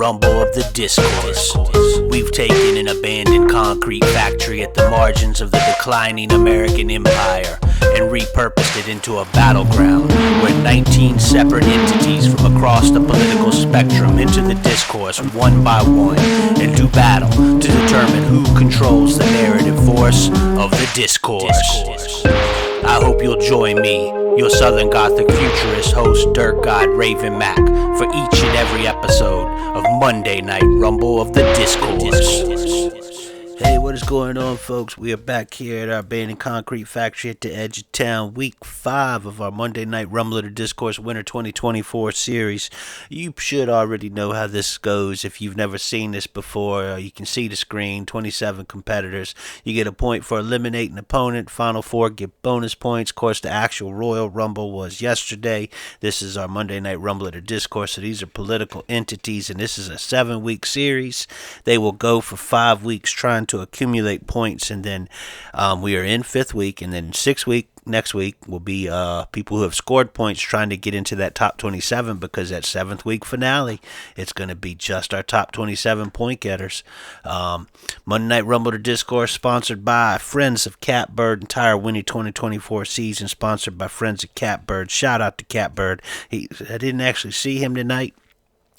rumble of the discourse. We've taken an abandoned concrete factory at the margins of the declining American empire and repurposed it into a battleground where 19 separate entities from across the political spectrum enter the discourse one by one and do battle to determine who controls the narrative force of the discourse. I hope you'll join me, your Southern Gothic futurist host, dirtgod Raven Mac, for each and every episode of Monday Night Rumble of the Discourse. Hey, what is going on, folks? We are back here at our abandoned concrete factory at the edge of town, week 5 of our Monday Night Rumble of the Discourse Winter 2024 series. You should already know how this goes. If you've never seen this before, you can see the screen, 27 competitors. You get a point for eliminating an opponent. Final 4 get bonus points. Of course, the actual Royal Rumble was yesterday. This is our Monday Night Rumble of the Discourse. So these are political entities, and this is a 7-week series. They will go for 5 weeks trying to accumulate points, and then we are in 5th week, and then 6th week next week will be people who have scored points trying to get into that top 27, because that 7th week finale, it's going to be just our top 27 point getters. Monday Night Rumble to Discourse sponsored by Friends of Catbird. Entire Winnie 2024 season sponsored by Friends of Catbird. Shout out to Catbird. I didn't actually see him tonight,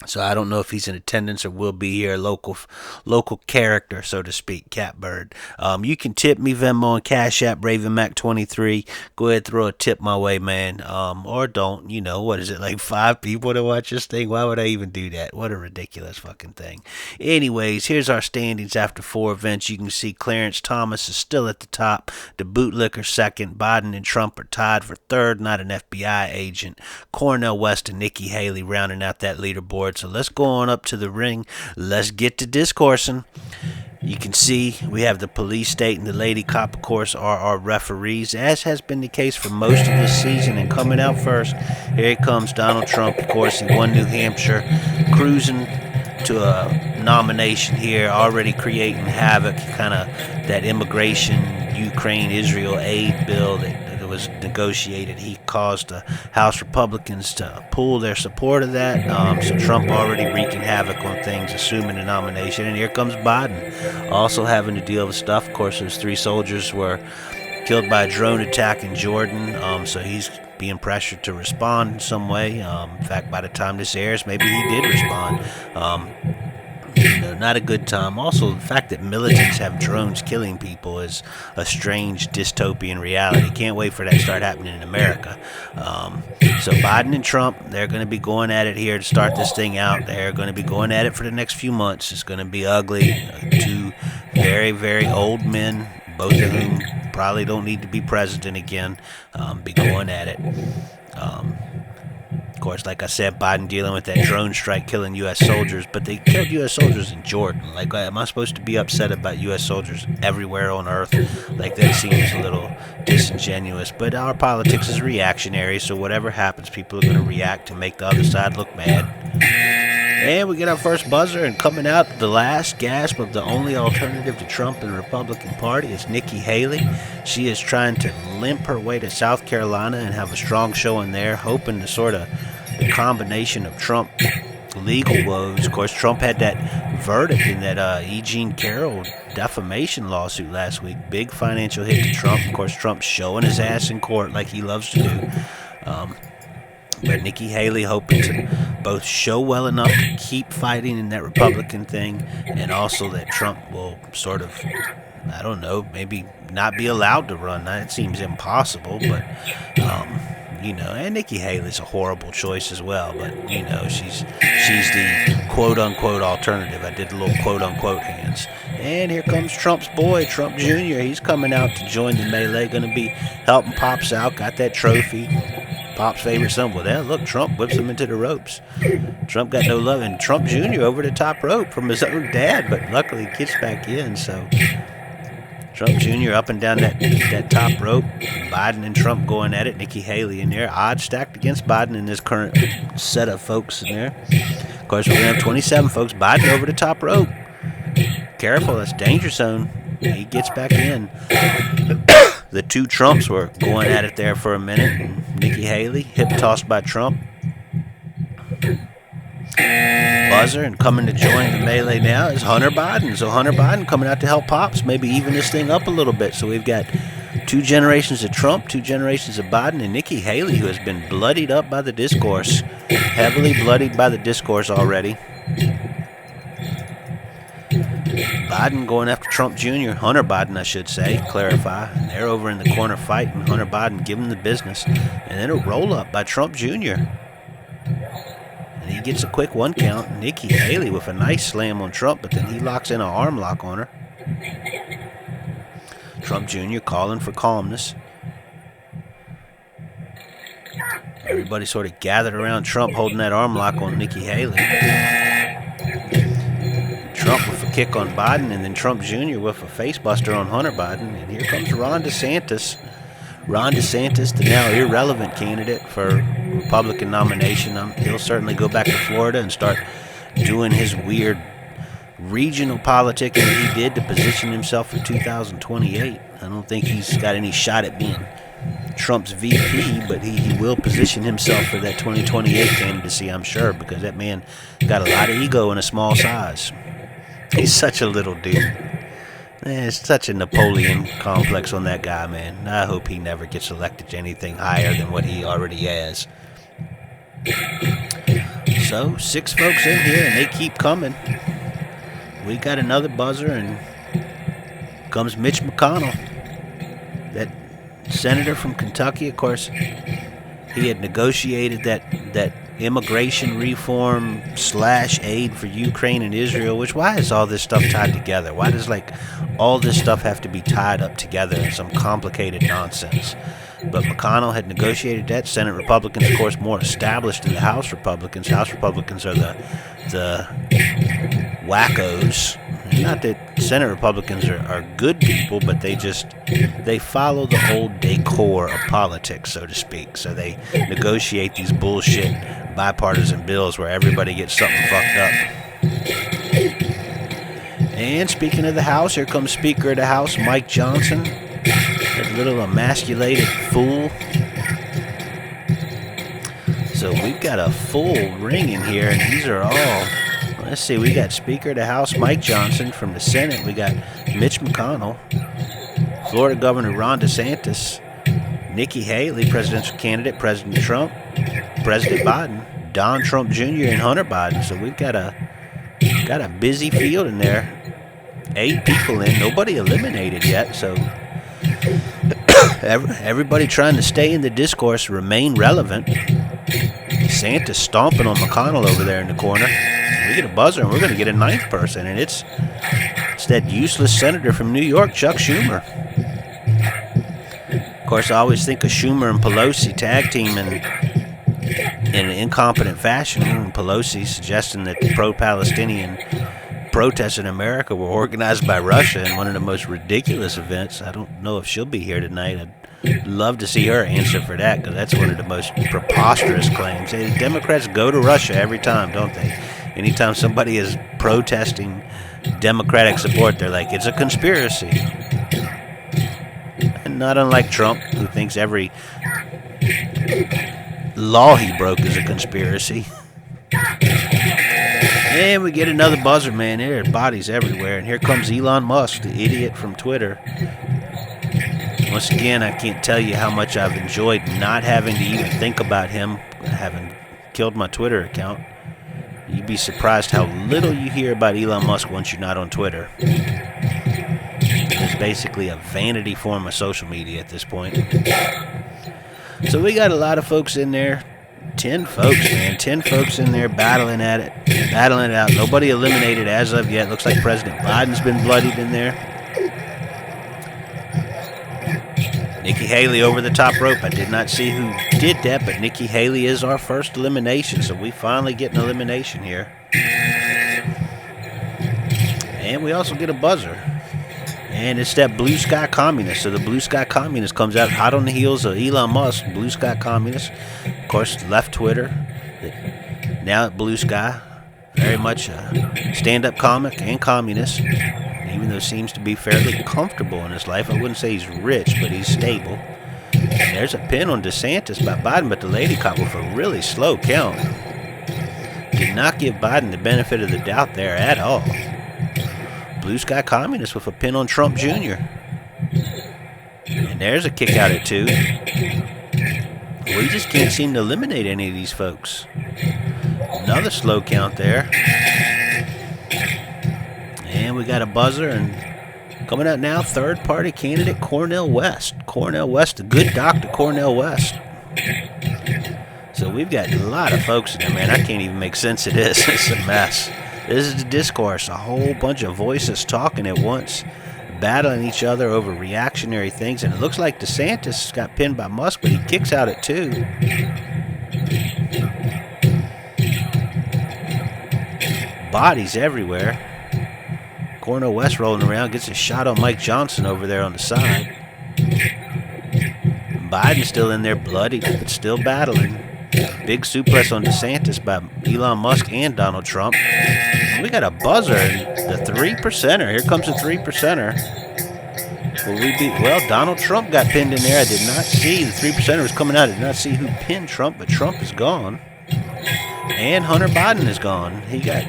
so I don't know if he's in attendance or will be here. Local character, so to speak, Catbird. You can tip me, Venmo and Cash App, RavenMac23. Go ahead, throw a tip my way, man. Or don't. You know, what is it, like 5 people to watch this thing? Why would I even do that? What a ridiculous fucking thing. Anyways, here's our standings after 4 events. You can see Clarence Thomas is still at the top. The bootlicker second. Biden and Trump are tied for third. Not an FBI agent. Cornel West and Nikki Haley rounding out that leaderboard. So let's go on up to the ring. Let's get to discoursing. You can see we have the police state and the lady cop, of course, are our referees, as has been the case for most of this season. And coming out first, here he comes, Donald Trump. Of course, he won New Hampshire, cruising to a nomination here, already creating havoc. Kind of that immigration, Ukraine-Israel aid bill that was negotiated. He caused the House Republicans to pull their support of that. So Trump already wreaking havoc on things, assuming the nomination. And here comes Biden, also having to deal with stuff. Of course, those 3 soldiers were killed by a drone attack in Jordan. So he's being pressured to respond in some way. In fact, by the time this airs, maybe he did respond. Not a good time. Also, the fact that militants have drones killing people is a strange dystopian reality. Can't wait for that to start happening in America. So Biden and Trump, they're going to be going at it here to start this thing out. They're going to be going at it for the next few months. It's going to be ugly. 2 very, very old men, both of whom probably don't need to be president again, be going at it. Of course, like I said, Biden dealing with that drone strike killing U.S. soldiers, but they killed U.S. soldiers in Jordan. Like, am I supposed to be upset about U.S. soldiers everywhere on Earth? Like, that seems a little disingenuous. But our politics is reactionary, so whatever happens, people are going to react to make the other side look bad. And we get our first buzzer, and coming out the last gasp of the only alternative to Trump and the Republican Party is Nikki Haley. She is trying to limp her way to South Carolina and have a strong showing there, hoping to sort of the combination of Trump legal woes. Of course, Trump had that verdict in that E. Jean Carroll defamation lawsuit last week. Big financial hit to Trump. Of course, Trump's showing his ass in court like he loves to do. But Nikki Haley hoping to both show well enough to keep fighting in that Republican thing, and also that Trump will sort of, I don't know, maybe not be allowed to run. That seems impossible, but and Nikki Haley's a horrible choice as well, but she's the quote-unquote alternative. I did the little quote-unquote hands. And here comes Trump's boy, Trump Jr. He's coming out to join the melee, going to be helping Pops out, got that trophy. Pop's favorite son. Well, there, look, Trump whips him into the ropes. Trump got no love, and Trump Jr. over the top rope from his own dad, but luckily he gets back in, so Trump Jr. up and down that top rope. Biden and Trump going at it. Nikki Haley in there. Odds stacked against Biden in this current set of folks in there. Of course, we're going to have 27 folks. Biden over the top rope. Careful, that's danger zone. He gets back in. The 2 Trumps were going at it there for a minute. Nikki Haley, hip tossed by Trump. buzzer, and coming to join the melee now is Hunter Biden. So Hunter Biden coming out to help Pops, maybe even this thing up a little bit. So we've got 2 generations of Trump, 2 generations of Biden, and Nikki Haley, who has been bloodied up by the discourse, heavily bloodied by the discourse already. Biden going after Trump Jr., Hunter Biden, I should say, clarify. And they're over in the corner fighting. Hunter Biden giving the business. And then a roll-up by Trump Jr. And he gets a quick 1 count. Nikki Haley with a nice slam on Trump, but then he locks in an arm lock on her. Trump Jr. calling for calmness. Everybody sort of gathered around Trump holding that arm lock on Nikki Haley. Trump with a kick on Biden, and then Trump Jr. with a facebuster on Hunter Biden. And here comes Ron DeSantis. Ron DeSantis, the now irrelevant candidate for Republican nomination. He'll certainly go back to Florida and start doing his weird regional politicking that he did to position himself for 2028. I don't think he's got any shot at being Trump's VP, but he will position himself for that 2028 candidacy, I'm sure, because that man got a lot of ego in a small size. He's such a little dude. There's such a Napoleon complex on that guy, man. I hope he never gets elected to anything higher than what he already has. So, 6 folks in here, and they keep coming. We got another buzzer, and comes Mitch McConnell, that senator from Kentucky. Of course, he had negotiated that immigration reform / aid for Ukraine and Israel, which, why is all this stuff tied together? Why does all this stuff have to be tied up together in some complicated nonsense? But McConnell had negotiated that. Senate Republicans, of course, more established than the House Republicans. House Republicans are the wackos. Not that Senate Republicans are good people, but they follow the old decor of politics, so to speak. So they negotiate these bullshit bipartisan bills where everybody gets something fucked up. And speaking of the House, here comes Speaker of the House, Mike Johnson, that little emasculated fool. So we've got a full ring in here, and these are all... Let's see, we got Speaker of the House Mike Johnson from the Senate. We got Mitch McConnell, Florida Governor Ron DeSantis, Nikki Haley, presidential candidate, President Trump, President Biden, Don Trump Jr., and Hunter Biden. So we've got a busy field in there. 8 people in, nobody eliminated yet. So everybody trying to stay in the discourse, remain relevant. DeSantis stomping on McConnell over there in the corner. We get a buzzer, and we're going to get a 9th person, and it's that useless senator from New York, Chuck Schumer. Of course, I always think of Schumer and Pelosi tag team in an incompetent fashion. And Pelosi suggesting that the pro-Palestinian protests in America were organized by Russia in one of the most ridiculous events. I don't know if she'll be here tonight. I'd love to see her answer for that, because that's one of the most preposterous claims. Hey, the Democrats go to Russia every time, don't they? Anytime somebody is protesting Democratic support, they're like, it's a conspiracy. And not unlike Trump, who thinks every law he broke is a conspiracy. And we get another buzzer, man. There are bodies everywhere. And here comes Elon Musk, the idiot from Twitter. Once again, I can't tell you how much I've enjoyed not having to even think about him, having killed my Twitter account. You'd be surprised how little you hear about Elon Musk once you're not on Twitter. It's basically a vanity form of social media at this point. So we got a lot of folks in there. 10 folks, man. 10 folks in there battling at it. Battling it out. Nobody eliminated as of yet. Looks like President Biden's been bloodied in there. Nikki Haley over the top rope. I did not see who did that, but Nikki Haley is our first elimination, so we finally get an elimination here. And we also get a buzzer. And it's that Blue Sky Communist. So the Blue Sky Communist comes out hot on the heels of Elon Musk, Blue Sky Communist. Of course, left Twitter. Now at Blue Sky. Very much a stand-up comic and communist. Even though seems to be fairly comfortable in his life. I wouldn't say he's rich, but he's stable. And there's a pin on DeSantis by Biden, but the lady caught with a really slow count. Did not give Biden the benefit of the doubt there at all. Blue Sky Communist with a pin on Trump Jr. And there's a kick out at 2. We just can't seem to eliminate any of these folks. Another slow count there. And we got a buzzer, and coming out now, third-party candidate Cornel West. Cornel West, the good Dr. Cornel West. So we've got a lot of folks in there, man. I can't even make sense of this. It's a mess. This is the discourse. A whole bunch of voices talking at once, battling each other over reactionary things. And it looks like DeSantis got pinned by Musk, but he kicks out at 2. Bodies everywhere. Cornel West rolling around, gets a shot on Mike Johnson over there on the side. Biden's still in there, bloody, but still battling. Big suplex on DeSantis by Elon Musk and Donald Trump. We got a buzzer, the 3%er. Here comes the 3%er. Well, Donald Trump got pinned in there. I did not see. The 3%er was coming out. I did not see who pinned Trump, but Trump is gone. And Hunter Biden is gone. He got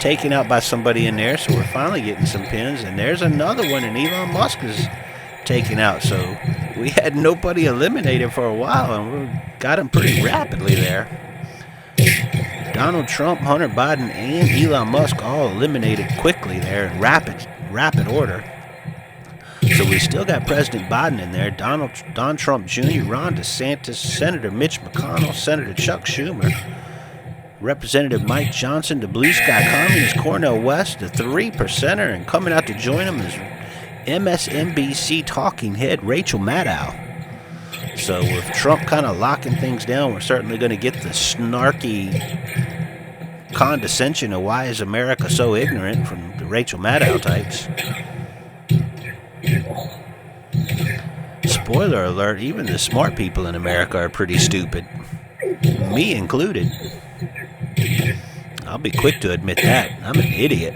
taken out by somebody in there, so we're finally getting some pins. And there's another one, and Elon Musk is taken out. So we had nobody eliminated for a while, and we got him pretty rapidly there. Donald Trump, Hunter Biden, and Elon Musk all eliminated quickly there in rapid order. So we still got President Biden in there, Don Trump Jr., Ron DeSantis, Senator Mitch McConnell, Senator Chuck Schumer, Representative Mike Johnson, the Blue Sky Communist Cornel West, the 3%er, and coming out to join him is MSNBC talking head Rachel Maddow. So with Trump kind of locking things down, we're certainly going to get the snarky condescension of why is America so ignorant from the Rachel Maddow types. Spoiler alert, even the smart people in America are pretty stupid. Me included. I'll be quick to admit that. I'm an idiot.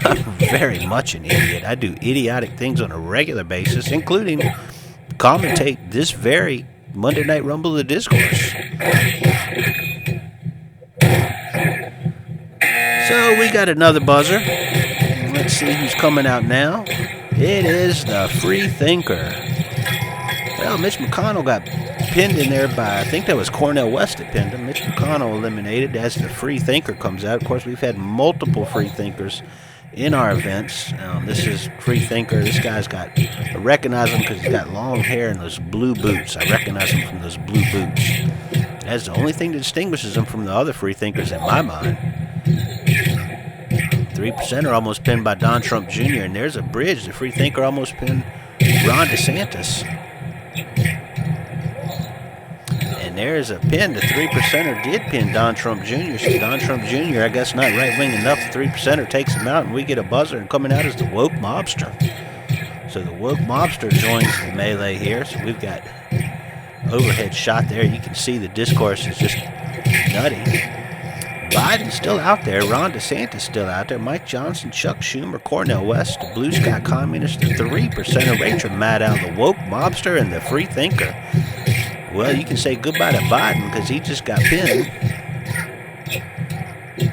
I'm very much an idiot. I do idiotic things on a regular basis, including commentate this very Monday Night Rumble of the Discourse. So we got another buzzer. Let's see who's coming out now. It is the Free Thinker. Well, Mitch McConnell got pinned in there by, I think that was Cornel West that pinned him. Mitch McConnell eliminated as the Free Thinker comes out. Of course, we've had multiple Free Thinkers in our events. This is Free Thinker. This guy's got, I recognize him because he's got long hair and those blue boots. I recognize him from those blue boots. That's the only thing that distinguishes him from the other Free Thinkers in my mind. 3%er almost pinned by Don Trump Jr. And there's a bridge. The Free Thinker almost pinned Ron DeSantis. And there's a pin. The 3%er did pin Don Trump Jr. So Don Trump Jr., I guess, not right-wing enough. The 3%er takes him out, and we get a buzzer. And coming out is the woke mobster. So the woke mobster joins the melee here. So we've got overhead shot there. You can see the discourse is just nutty. Biden's still out there. Ron DeSantis still out there. Mike Johnson, Chuck Schumer, Cornel West, the Blue Sky Communist, the 3%er, Rachel Maddow, the woke mobster, and the Free Thinker. Well, you can say goodbye to Biden because he just got pinned.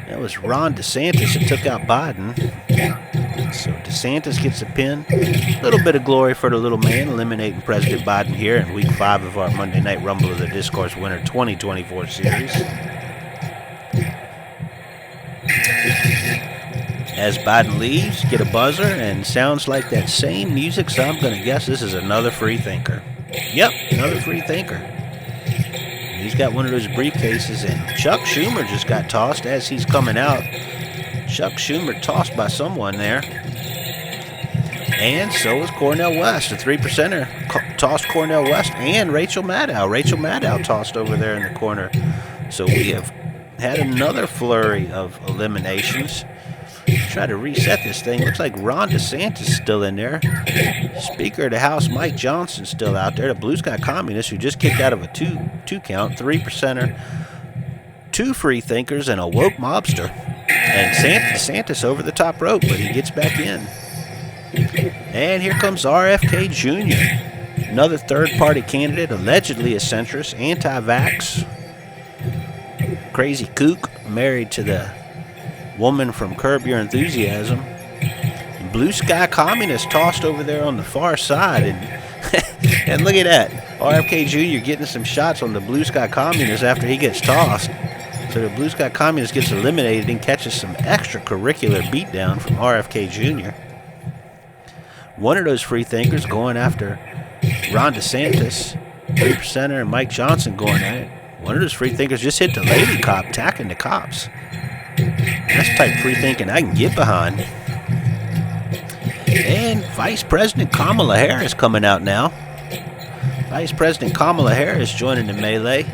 That was Ron DeSantis that took out Biden. So DeSantis gets a pin. A little bit of glory for the little man, eliminating President Biden here in Week 5 of our Monday Night Rumble of the Discourse Winter 2024 series. As Biden leaves, get a buzzer, and sounds like that same music, so I'm going to guess this is another Free Thinker. Yep, another Free Thinker. He's got one of those briefcases, and Chuck Schumer just got tossed as he's coming out. Chuck Schumer tossed by someone there. And so is Cornel West. The 3%er tossed Cornel West and Rachel Maddow. Rachel Maddow tossed over there in the corner. So we have had another flurry of eliminations. Try to reset this thing. Looks like Ron DeSantis is still in there. Speaker of the House Mike Johnson still out there. The Blue Sky Communist who just kicked out of a two count. 3%er, 2 Free Thinkers, and a woke mobster. And DeSantis over the top rope, but he gets back in. And here comes RFK Jr., another third-party candidate, allegedly a centrist, anti-vax. crazy kook married to the woman from Curb Your Enthusiasm. Blue sky communist tossed over there on the far side, and and look at that, RFK Jr. getting some shots on the blue sky communist after he gets tossed. So the blue sky communist gets eliminated and catches some extracurricular beatdown from RFK Jr. One of those free thinkers going after Ron DeSantis, 3%er, and Mike Johnson going at it. One of those free thinkers just hit the lady cop, attacking the cops. That's the type of free thinking I can get behind. And Vice President Kamala Harris coming out now. Vice President Kamala Harris joining the melee.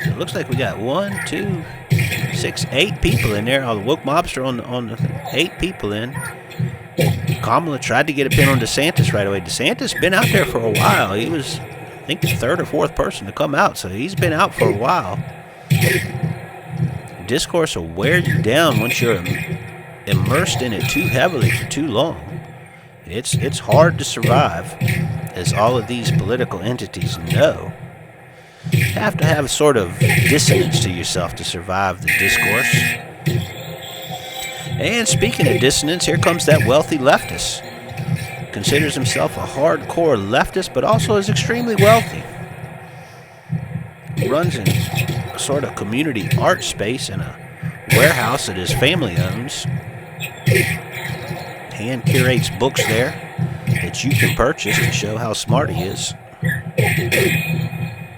It looks like we got 1, 2, 6, 8 people in there. All the woke mobster on the 8 people in. Kamala tried to get a pin on DeSantis right away. DeSantis been out there for a while. He was, I think, the 3rd or 4th person to come out, so he's been out for a while. Discourse will wear you down once you're immersed in it too heavily for too long. It's hard to survive, as all of these political entities know. You have to have a sort of dissonance to yourself to survive the discourse. And speaking of dissonance, here comes that wealthy leftist. Considers himself a hardcore leftist, but also is extremely wealthy. Runs in a sort of community art space in a warehouse that his family owns. Hand curates books there that you can purchase to show how smart he is.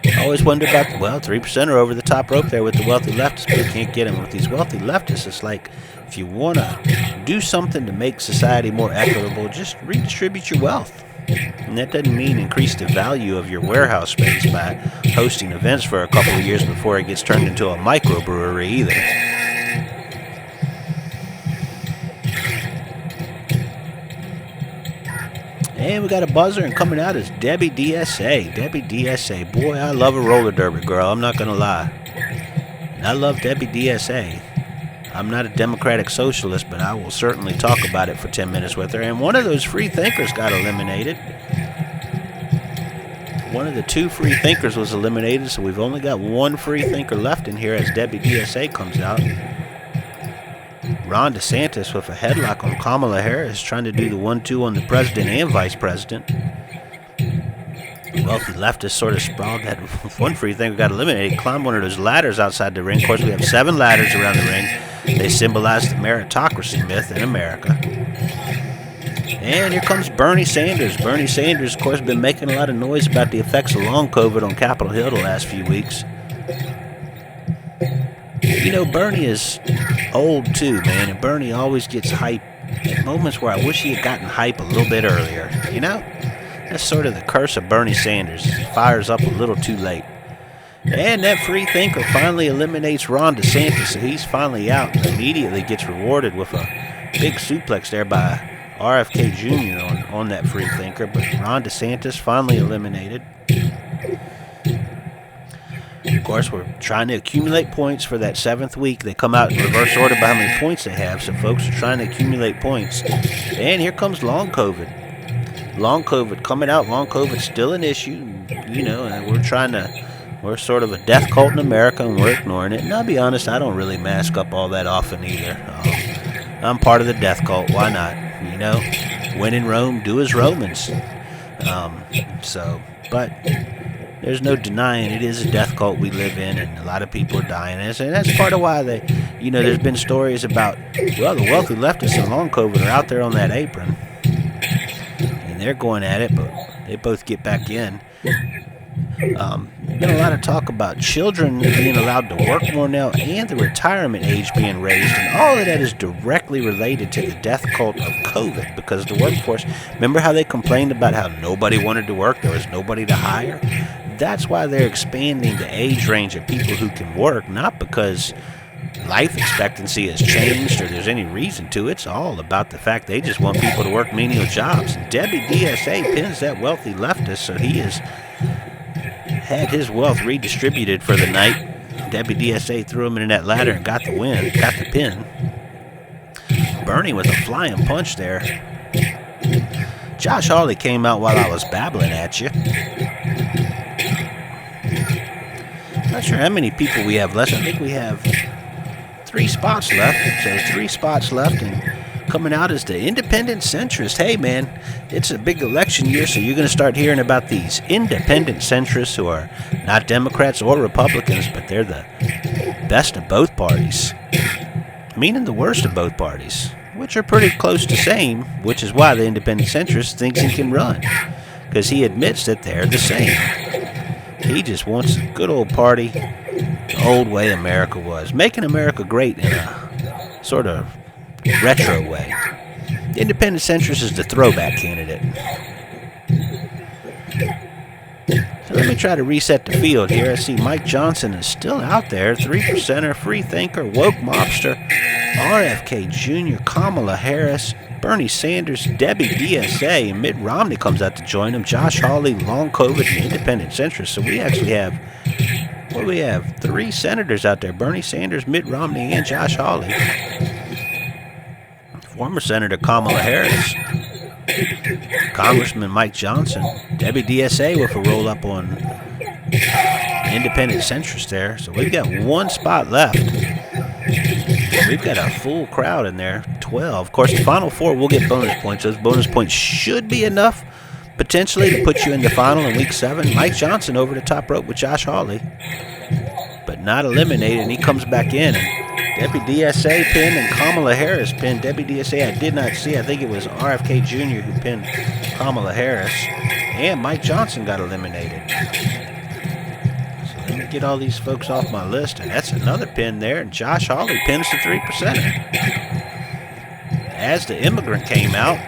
I always wonder about, 3%er over the top rope there with the wealthy leftists, but you can't get him with these wealthy leftists. It's like, if you want to do something to make society more equitable, just redistribute your wealth. And that doesn't mean increase the value of your warehouse space by hosting events for a couple of years before it gets turned into a microbrewery either. And we got a buzzer, and coming out is Debbie DSA. Debbie DSA. Boy, I love a roller derby girl. I'm not going to lie. And I love Debbie DSA. I'm not a democratic socialist, but I will certainly talk about it for 10 minutes with her. And one of those free thinkers got eliminated. One of the 2 free thinkers was eliminated, so we've only got 1 free thinker left in here as Debbie DSA comes out. Ron DeSantis with a headlock on Kamala Harris, trying to do the 1-2 on the president and vice president. Wealthy leftist sort of sprawled. That one free thinker got eliminated. Climbed one of those ladders outside the ring. Of course, we have 7 ladders around the ring. They symbolize the meritocracy myth in America. And here comes Bernie Sanders. Bernie Sanders, of course, been making a lot of noise about the effects of long COVID on Capitol Hill the last few weeks. You know, Bernie is old too, man, and Bernie always gets hype at moments where I wish he had gotten hype a little bit earlier, you know? That's sort of the curse of Bernie Sanders. He fires up a little too late. And that free thinker finally eliminates Ron DeSantis, so he's finally out and immediately gets rewarded with a big suplex there by RFK Jr. on that free thinker. But Ron DeSantis finally eliminated. Of course, we're trying to accumulate points for that 7th week. They come out in reverse order by how many points they have, so folks are trying to accumulate points. And here comes long COVID. Long COVID coming out. Long COVID's still an issue, you know, and we're sort of a death cult in America, and we're ignoring it. And I'll be honest, I don't really mask up all that often either. I'm part of the death cult. Why not? You know, when in Rome, do as Romans. But there's no denying it is a death cult we live in, and a lot of people are dying. And that's part of why there's been stories about, the wealthy leftists and long COVID are out there on that apron. And they're going at it, but they both get back in. Been a lot of talk about children being allowed to work more now and the retirement age being raised, and all of that is directly related to the death cult of COVID, because the workforce, remember how they complained about how nobody wanted to work, there was nobody to hire? That's why they're expanding the age range of people who can work, not because life expectancy has changed or there's any reason to. It's all about the fact they just want people to work menial jobs. And Debbie DSA pins that wealthy leftist, so he has had his wealth redistributed for the night. Debbie DSA threw him in that ladder and got the win, got the pin. Bernie with a flying punch there. Josh Hawley came out while I was babbling at you. Not sure how many people we have left. I think we have 3 spots left. So 3 spots left, and coming out is the independent centrist. Hey, man, it's a big election year, so you're going to start hearing about these independent centrists who are not Democrats or Republicans, but they're the best of both parties, meaning the worst of both parties, which are pretty close to same, which is why the independent centrist thinks he can run, because he admits that they're the same. He just wants a good old party, the old way America was, making America great in a sort of retro way. The independent centrist is the throwback candidate. So let me try to reset the field here. I see Mike Johnson is still out there. 3%er, free thinker, woke mobster, RFK Jr., Kamala Harris, Bernie Sanders, Debbie DSA, and Mitt Romney comes out to join him. Josh Hawley, long COVID, and independent centrist. So we actually have, what do we have? 3 senators out there. Bernie Sanders, Mitt Romney, and Josh Hawley. Former Senator Kamala Harris, Congressman Mike Johnson, Debbie DSA with a roll-up on independent centrist there. So we've got 1 spot left. We've got a full crowd in there, 12. Of course, the final 4 will get bonus points. Those bonus points should be enough, potentially, to put you in the final in Week 7. Mike Johnson over the top rope with Josh Hawley, but not eliminated, and he comes back in. Debbie DSA pinned and Kamala Harris pinned. Debbie DSA I did not see. I think it was RFK Jr. who pinned Kamala Harris. And Mike Johnson got eliminated. So let me get all these folks off my list. And that's another pin there. And Josh Hawley pins the 3%. As the immigrant came out.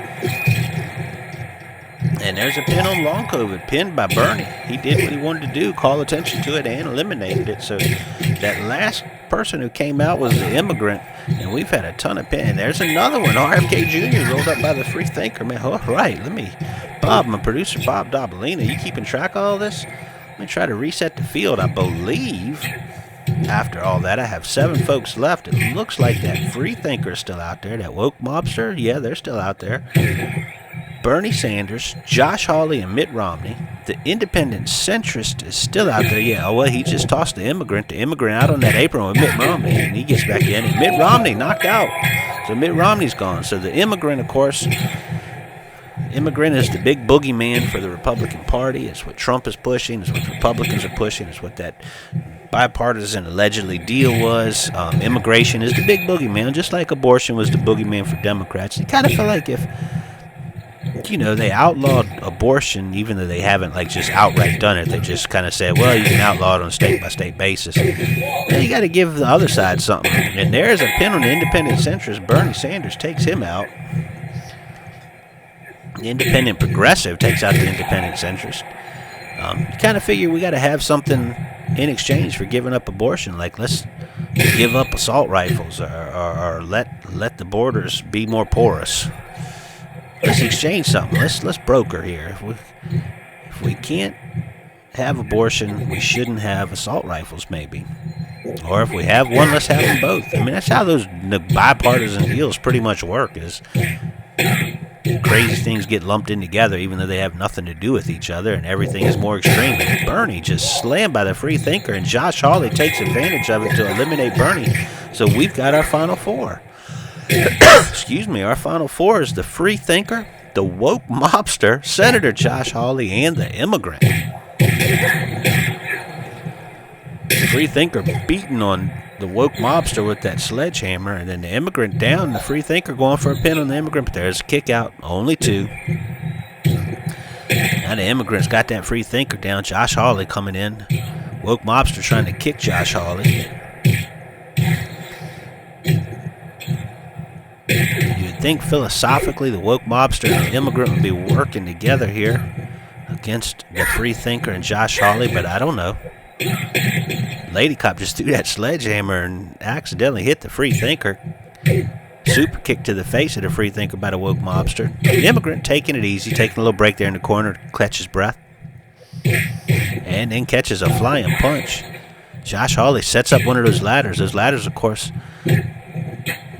And there's a pin on long COVID, pinned by Bernie. He did what he wanted to do, call attention to it, and eliminated it. So that last person who came out was the immigrant, and we've had a ton of pins. And there's another one, RFK Jr., rolled up by the free thinker, man. All right, Bob, my producer, Bob Dobalina, you keeping track of all this? Let me try to reset the field. I believe, after all that, I have 7 folks left. It looks like that free thinker is still out there, that woke mobster. Yeah, they're still out there. Bernie Sanders, Josh Hawley, and Mitt Romney. The independent centrist is still out there. Yeah, well, he just tossed the immigrant out on that apron with Mitt Romney, and he gets back in. And Mitt Romney knocked out. So Mitt Romney's gone. So the immigrant, of course, immigrant is the big boogeyman for the Republican Party. It's what Trump is pushing. It's what Republicans are pushing. It's what that bipartisan allegedly deal was. Immigration is the big boogeyman, just like abortion was the boogeyman for Democrats. You kind of feel like if, you know, they outlawed abortion, even though they haven't just outright done it. They just kind of said, well, you can outlaw it on a state-by-state basis. Then you got to give the other side something. And there's a pin on the independent centrist. Bernie Sanders takes him out. The independent progressive takes out the independent centrist. You kind of figure we got to have something in exchange for giving up abortion. Like, let's give up assault rifles or let the borders be more porous. Let's exchange something. Let's broker here. If we can't have abortion, we shouldn't have assault rifles, maybe. Or if we have one, let's have them both. I mean, that's how those bipartisan deals pretty much work. Is crazy things get lumped in together, even though they have nothing to do with each other, and everything is more extreme. And Bernie just slammed by the free thinker, and Josh Hawley takes advantage of it to eliminate Bernie. So we've got our final 4. Excuse me, our final 4 is the free thinker, the woke mobster, Senator Josh Hawley, and the immigrant. The free thinker beating on the woke mobster with that sledgehammer, and then the immigrant down, the free thinker going for a pin on the immigrant, but there's a kick out, only 2. Now the immigrant's got that free thinker down. Josh Hawley coming in. Woke mobster trying to kick Josh Hawley. You'd think philosophically the woke mobster and the immigrant would be working together here against the free thinker and Josh Hawley, but I don't know. Lady cop just threw that sledgehammer and accidentally hit the free thinker. Super kick to the face of the free thinker by the woke mobster. The immigrant taking it easy, taking a little break there in the corner to catch his breath. And then catches a flying punch. Josh Hawley sets up one of those ladders. Those ladders, of course,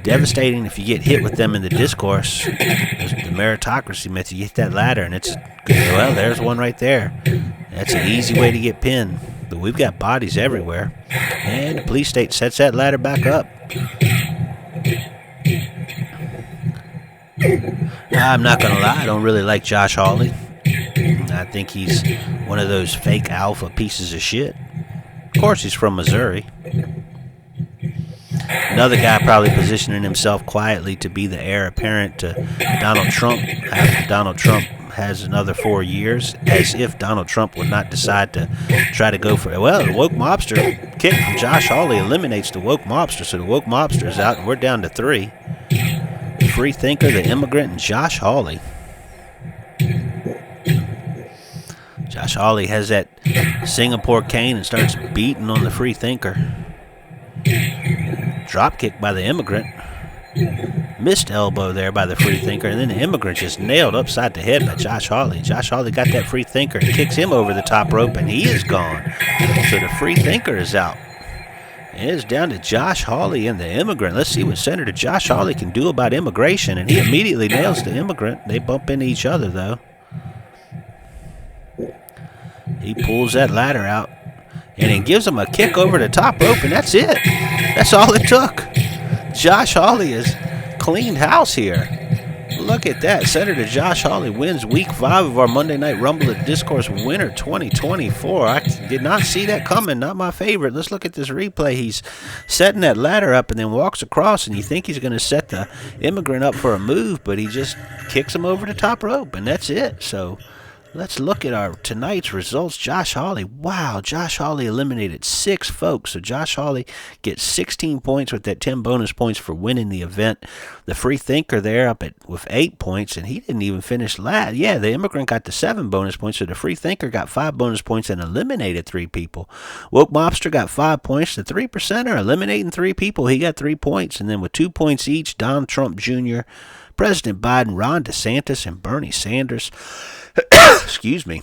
devastating if you get hit with them in the discourse. The meritocracy myth, you hit that ladder and it's, well, there's one right there. That's an easy way to get pinned. but we've got bodies everywhere. And the police state sets that ladder back up. I'm not going to lie, I don't really like Josh Hawley. I think he's one of those fake alpha pieces of shit. Of course, he's from Missouri. Another guy probably positioning himself quietly to be the heir apparent to Donald Trump after Donald Trump has another 4 years, as if Donald Trump would not decide to try to go for it. Well, the woke mobster kick from Josh Hawley eliminates the woke mobster, so the woke mobster is out, and we're down to 3. The free thinker, the immigrant, and Josh Hawley. Josh Hawley has that Singapore cane and starts beating on the free thinker. Drop kick by the immigrant. Missed elbow there by the free thinker, and then the immigrant just nailed upside the head by Josh Hawley. Josh Hawley got that free thinker and kicks him over the top rope, and he is gone. So the free thinker is out. And it's down to Josh Hawley and the immigrant. Let's see what Senator Josh Hawley can do about immigration, and he immediately nails the immigrant. They bump into each other, though. He pulls that ladder out and then gives him a kick over the top rope, and that's it. That's all it took. Josh Hawley has cleaned house here. Look at that. Senator Josh Hawley wins week 5 of our Monday Night Rumble at Discourse Winter 2024. I did not see that coming. Not my favorite. Let's look at this replay. He's setting that ladder up and then walks across, and you think he's going to set the immigrant up for a move, but he just kicks him over the top rope, and that's it. So let's look at our tonight's results. Josh Hawley, wow, Josh Hawley eliminated 6 folks. So Josh Hawley gets 16 points with that 10 bonus points for winning the event. The free thinker there up with 8 points, and he didn't even finish last. Yeah, the immigrant got the 7 bonus points, so the free thinker got 5 bonus points and eliminated 3 people. Woke Mobster got 5 points. The 3%er eliminating 3 people. He got 3 points, and then with 2 points each, Donald Trump Jr., President Biden, Ron DeSantis, and Bernie Sanders. Excuse me.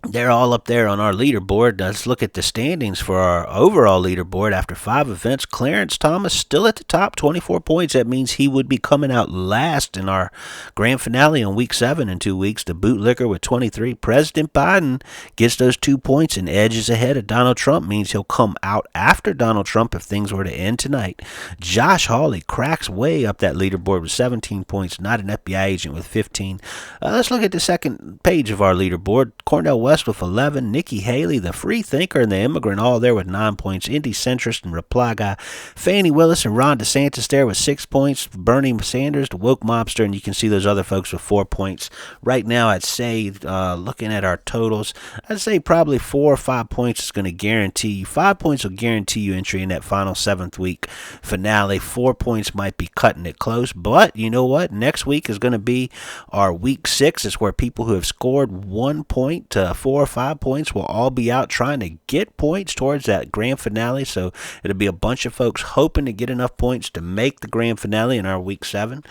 They're all up there on our leaderboard. Let's look at the standings for our overall leaderboard after 5 events. Clarence Thomas still at the top, 24 points. That means he would be coming out last in our grand finale on week 7 in 2 weeks. The bootlicker with 23. President Biden gets those 2 points and edges ahead of Donald Trump. Means he'll come out after Donald Trump if things were to end tonight. Josh Hawley cracks way up that leaderboard with 17 points. Not an FBI agent with 15. Let's look at the second page of our leaderboard. Cornell West with 11, Nikki Haley, the free thinker, and the immigrant all there with 9 points. Indie centrist and reply guy, Fannie Willis and Ron DeSantis there with 6 points. Bernie Sanders, the woke mobster, and you can see those other folks with 4 points. Right now, I'd say, looking at our totals, I'd say probably 4 or 5 points is going to guarantee you. 5 points will guarantee you entry in that final 7th week finale. 4 points might be cutting it close, but you know what? Next week is going to be our week 6. It's where people who have scored 1 point to 4 or 5 points will all be out trying to get points towards that grand finale. So it'll be a bunch of folks hoping to get enough points to make the grand finale in our week 7.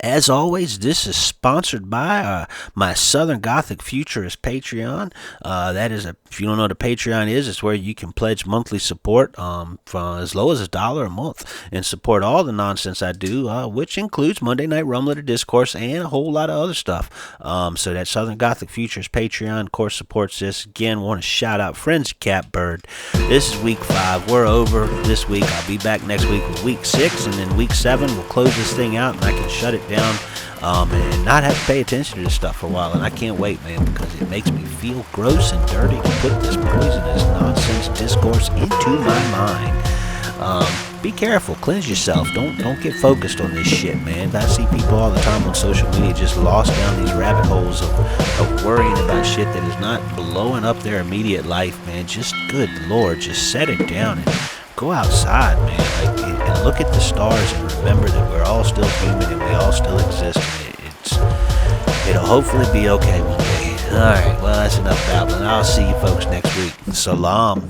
As always, this is sponsored by my Southern Gothic Futurist Patreon. That is, if you don't know what a Patreon is, it's where you can pledge monthly support from as low as $1 a month and support all the nonsense I do, which includes Monday Night Rumble at Discourse and a whole lot of other stuff. So that Southern Gothic Futurist Patreon, of course, supports this. Again, want to shout out friends Catbird. This is week 5. We're over this week. I'll be back next week with week 6, and then week 7 we'll close this thing out, and I can shut it down and not have to pay attention to this stuff for a while. And I can't wait, man, because it makes me feel gross and dirty to put this poisonous nonsense discourse into my mind. Be careful, cleanse yourself. Don't get focused on this shit, man. I see people all the time on social media just lost down these rabbit holes of worrying about shit that is not blowing up their immediate life, man. Just, good Lord, just set it down and go outside, man. And look at the stars and remember that we're all still human and we all still exist. And it'll hopefully be okay one day. All right, well, that's enough babbling. I'll see you folks next week. Salam.